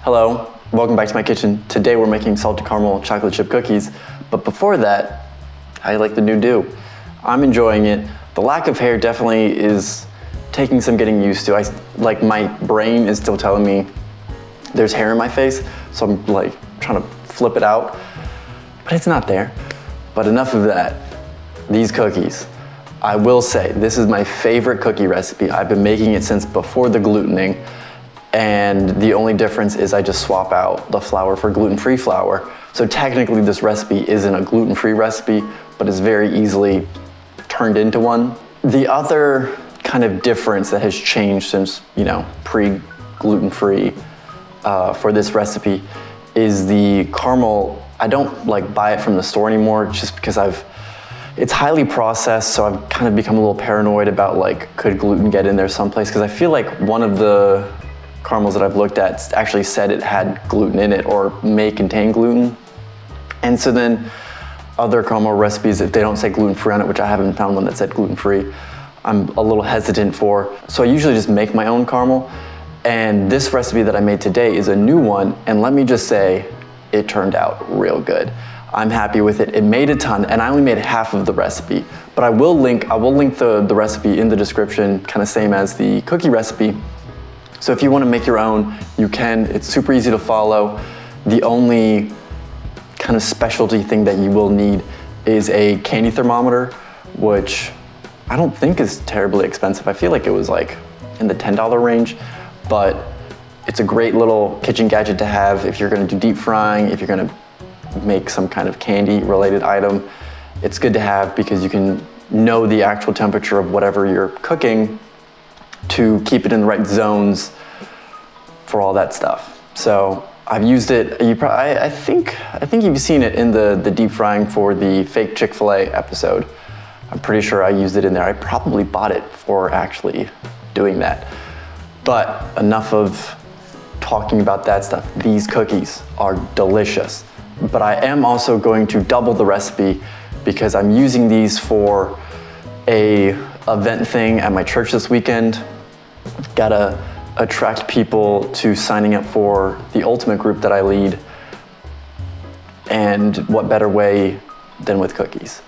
Hello, welcome back to my kitchen. Today we're making salted caramel chocolate chip cookies, but before that, how you like the new do? I'm enjoying it. The lack of hair definitely is taking some getting used to. My brain is still telling me there's hair in my face, so I'm like trying to flip it out, but it's not there. But enough of that. These cookies, I will say, this is my favorite cookie recipe. I've been making it since before the glutening, and the only difference is I just swap out the flour for gluten-free flour. So technically this recipe isn't a gluten-free recipe, but it's very easily turned into one. The other kind of difference that has changed since, pre-gluten-free for this recipe is the caramel. I don't buy it from the store anymore just because it's highly processed, so I've kind of become a little paranoid about could gluten get in there someplace, because I feel like one of the caramels that I've looked at actually said it had gluten in it or may contain gluten. And so then other caramel recipes, if they don't say gluten-free on it, which I haven't found one that said gluten-free, I'm a little hesitant for. So I usually just make my own caramel. And this recipe that I made today is a new one. And let me just say, it turned out real good. I'm happy with it. It made a ton, and I only made half of the recipe. But I will link the recipe in the description, kind of same as the cookie recipe. So if you want to make your own, you can. It's super easy to follow. The only kind of specialty thing that you will need is a candy thermometer, which I don't think is terribly expensive. I feel like it was in the $10 range, but it's a great little kitchen gadget to have if you're going to do deep frying, if you're going to make some kind of candy related item. It's good to have because you can know the actual temperature of whatever you're cooking to keep it in the right zones for all that stuff. So I've used it. I think you've seen it in the deep frying for the fake Chick-fil-A episode. I'm pretty sure I used it in there. I probably bought it for actually doing that. But enough of talking about that stuff. These cookies are delicious. But I am also going to double the recipe because I'm using these for a event thing at my church this weekend. Gotta attract people to signing up for the ultimate group that I lead. And what better way than with cookies?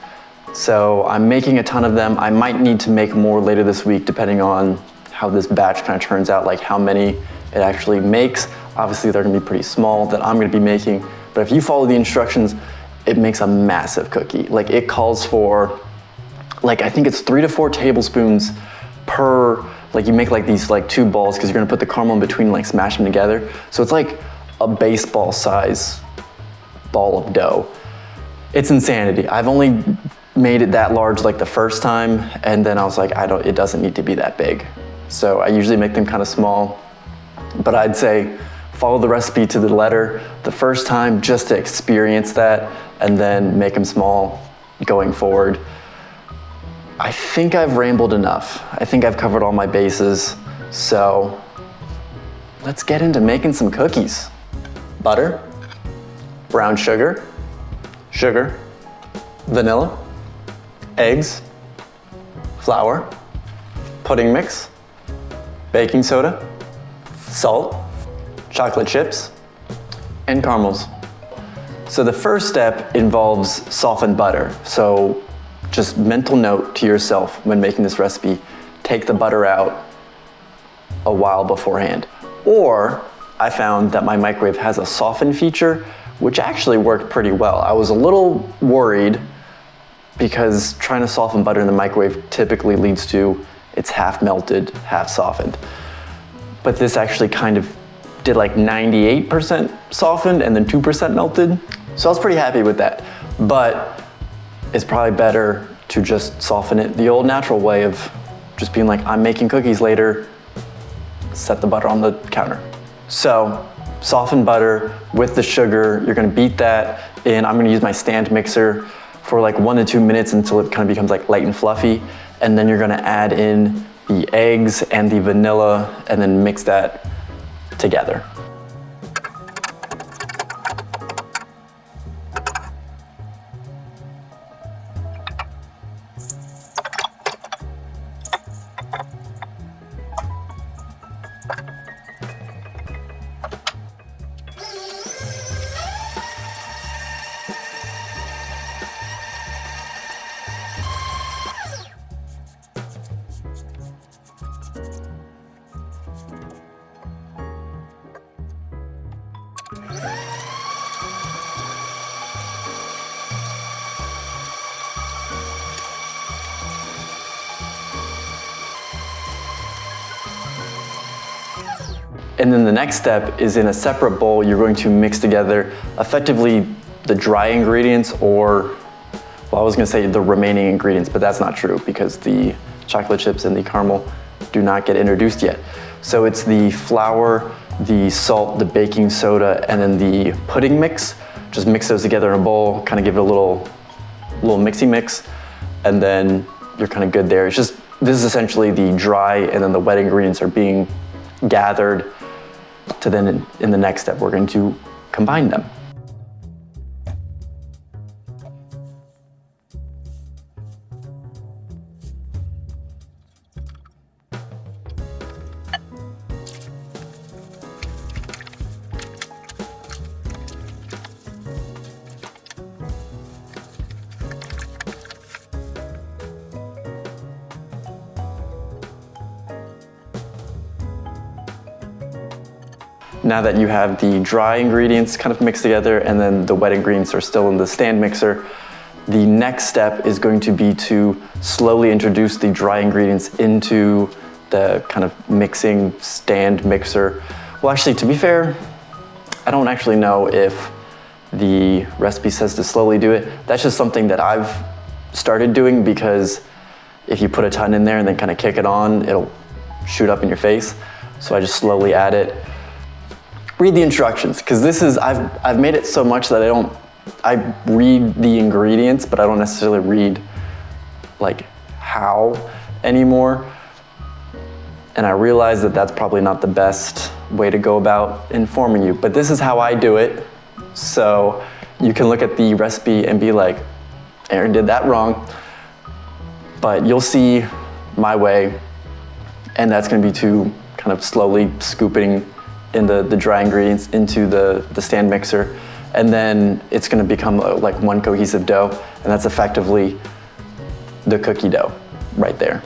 So I'm making a ton of them. I might need to make more later this week depending on how this batch kind of turns out, how many it actually makes. Obviously they're gonna be pretty small that I'm gonna be making, but if you follow the instructions, it makes a massive cookie. It calls for, I think it's 3 to 4 tablespoons per, you make these 2 balls because you're gonna put the caramel in between, smash them together. So it's like a baseball size ball of dough. It's insanity. I've only made it that large the first time, and then I was like, it doesn't need to be that big. So I usually make them kind of small, but I'd say follow the recipe to the letter the first time just to experience that, and then make them small going forward. I think I've rambled enough. I think I've covered all my bases. So let's get into making some cookies. Butter, brown sugar, vanilla, eggs, flour, pudding mix, baking soda, salt, chocolate chips, and caramels. So the first step involves softened butter. So just mental note to yourself when making this recipe, take the butter out a while beforehand. Or I found that my microwave has a soften feature, which actually worked pretty well. I was a little worried because trying to soften butter in the microwave typically leads to it's half melted, half softened. But this actually kind of did 98% softened and then 2% melted. So I was pretty happy with that. But it's probably better to just soften it the old natural way of just being I'm making cookies later, set the butter on the counter. So soften butter with the sugar. You're gonna beat that in. I'm gonna use my stand mixer for 1 to 2 minutes until it kind of becomes light and fluffy. And then you're gonna add in the eggs and the vanilla and then mix that together. And then the next step is in a separate bowl, you're going to mix together effectively the dry ingredients, or, well, I was gonna say the remaining ingredients, but that's not true because the chocolate chips and the caramel do not get introduced yet. So it's the flour, the salt, the baking soda, and then the pudding mix. Just mix those together in a bowl, kind of give it a little mixy mix, and then you're kind of good there. It's just, this is essentially the dry, and then the wet ingredients are being gathered to then in the next step, we're going to combine them. Now that you have the dry ingredients kind of mixed together and then the wet ingredients are still in the stand mixer, the next step is going to be to slowly introduce the dry ingredients into the kind of mixing stand mixer. Well, actually, to be fair, I don't actually know if the recipe says to slowly do it. That's just something that I've started doing, because if you put a ton in there and then kind of kick it on, it'll shoot up in your face. So I just slowly add it. Read the instructions, because this is, I've made it so much that I read the ingredients, but I don't necessarily read like how anymore. And I realize that that's probably not the best way to go about informing you, but this is how I do it. So you can look at the recipe and be like, Aaron did that wrong, but you'll see my way, and that's gonna be to kind of slowly scooping in the dry ingredients into the stand mixer, and then it's gonna become like one cohesive dough, and that's effectively the cookie dough right there.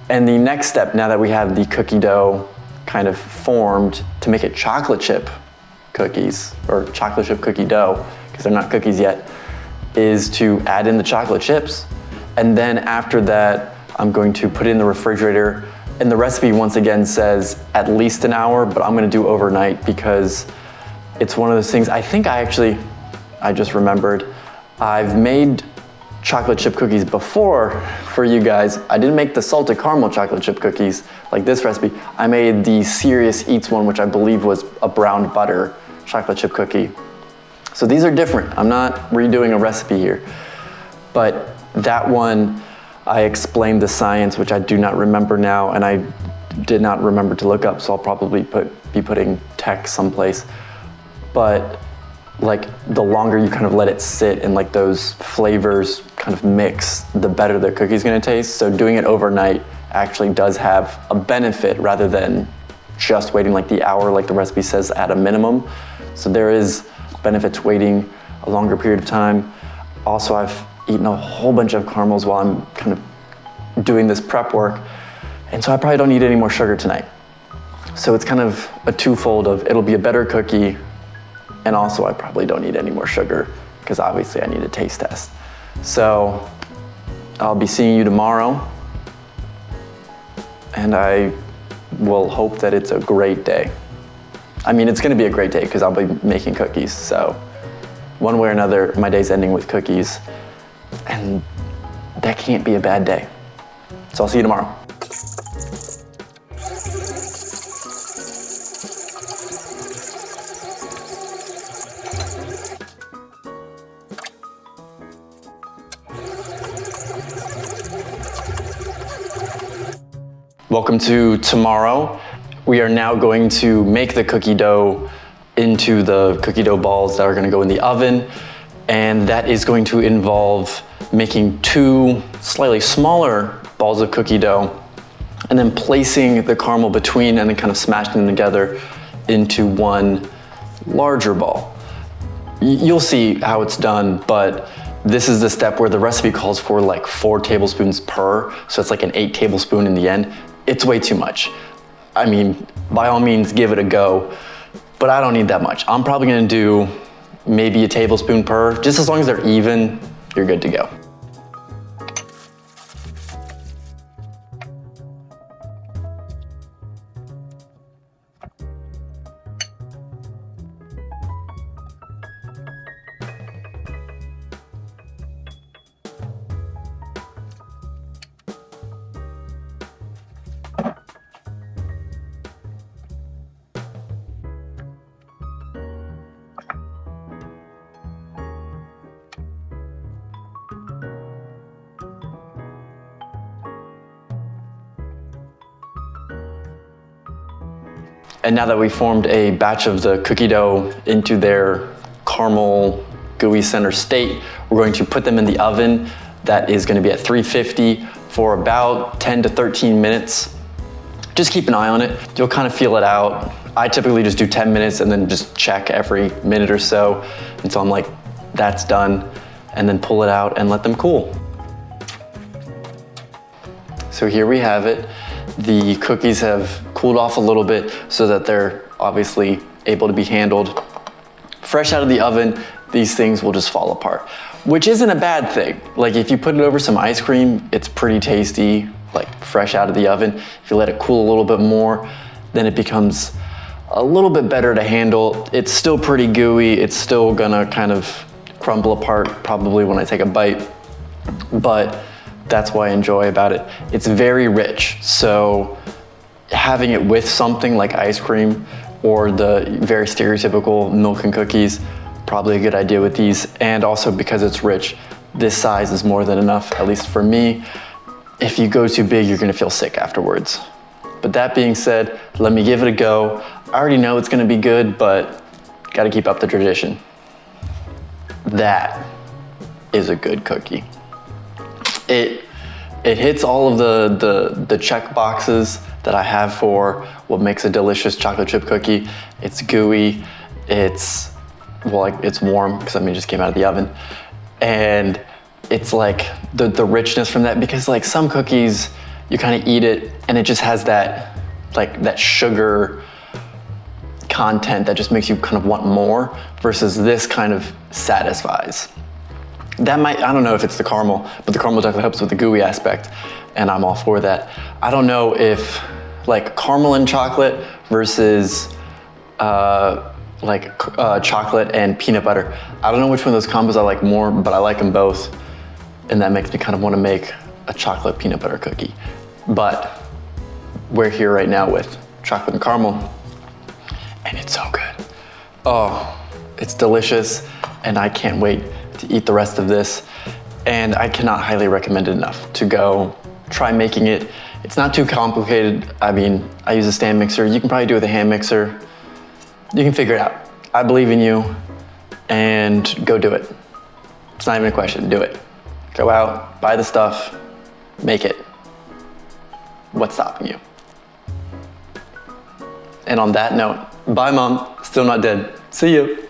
And the next step, now that we have the cookie dough kind of formed, to make it chocolate chip cookies, or chocolate chip cookie dough, because they're not cookies yet, is to add in the chocolate chips. And then after that, I'm going to put it in the refrigerator. And the recipe once again says at least an hour, but I'm gonna do overnight, because it's one of those things, I think I just remembered, I've made chocolate chip cookies before for you guys. I didn't make the salted caramel chocolate chip cookies like this recipe. I made the Serious Eats one, which I believe was a brown butter chocolate chip cookie. So these are different. I'm not redoing a recipe here. But that one, I explained the science, which I do not remember now, and I did not remember to look up, so I'll probably be putting text someplace. But like, the longer you kind of let it sit and like those flavors kind of mix, the better the cookie's gonna taste. So doing it overnight actually does have a benefit, rather than just waiting like the hour like the recipe says at a minimum. So there is benefit to waiting a longer period of time. Also, I've eaten a whole bunch of caramels while I'm kind of doing this prep work, and so I probably don't need any more sugar tonight. So it's kind of a twofold of, it'll be a better cookie, and also I probably don't need any more sugar, because obviously I need a taste test. So I'll be seeing you tomorrow, and I will hope that it's a great day. I mean, it's gonna be a great day because I'll be making cookies. So one way or another, my day's ending with cookies, and that can't be a bad day. So I'll see you tomorrow. Welcome to tomorrow. We are now going to make the cookie dough into the cookie dough balls that are gonna go in the oven. And that is going to involve making 2 slightly smaller balls of cookie dough, and then placing the caramel between, and then kind of smashing them together into one larger ball. You'll see how it's done, but this is the step where the recipe calls for like 4 tablespoons per, so it's like an 8 tablespoon in the end. It's way too much. I mean, by all means, give it a go, but I don't need that much. I'm probably gonna do maybe a tablespoon per, just as long as they're even, you're good to go. And now that we formed a batch of the cookie dough into their caramel gooey center state, we're going to put them in the oven that is going to be at 350 for about 10 to 13 minutes. Just keep an eye on it. You'll kind of feel it out. I typically just do 10 minutes and then just check every minute or so until I'm like, that's done, and then pull it out and let them cool. So here we have it. The cookies have cooled off a little bit so that they're obviously able to be handled. Fresh out of the oven, these things will just fall apart, which isn't a bad thing. Like if you put it over some ice cream, it's pretty tasty, like fresh out of the oven. If you let it cool a little bit more, then it becomes a little bit better to handle. It's still pretty gooey. It's still gonna kind of crumble apart probably when I take a bite, but that's what I enjoy about it. It's very rich, so having it with something like ice cream or the very stereotypical milk and cookies, probably a good idea with these. And also because it's rich, this size is more than enough, at least for me. If you go too big, you're gonna feel sick afterwards. But that being said, let me give it a go. I already know it's gonna be good, but gotta keep up the tradition. That is a good cookie. It hits all of the check boxes that I have for what makes a delicious chocolate chip cookie. It's gooey, it's warm because it just came out of the oven. And it's like the richness from that, because like some cookies, you kind of eat it and it just has that, like that sugar content that just makes you kind of want more, versus this kind of satisfies. That might, I don't know if it's the caramel, but the caramel definitely helps with the gooey aspect, and I'm all for that. I don't know if like caramel and chocolate versus chocolate and peanut butter. I don't know which one of those combos I like more, but I like them both, and that makes me kind of want to make a chocolate peanut butter cookie. But we're here right now with chocolate and caramel, and it's so good. Oh, it's delicious, and I can't wait to eat the rest of this. And I cannot highly recommend it enough to go try making it. It's not too complicated. I mean, I use a stand mixer. You can probably do it with a hand mixer. You can figure it out. I believe in you, and go do it. It's not even a question, do it. Go out, buy the stuff, make it. What's stopping you? And on that note, bye mom, still not dead. See you.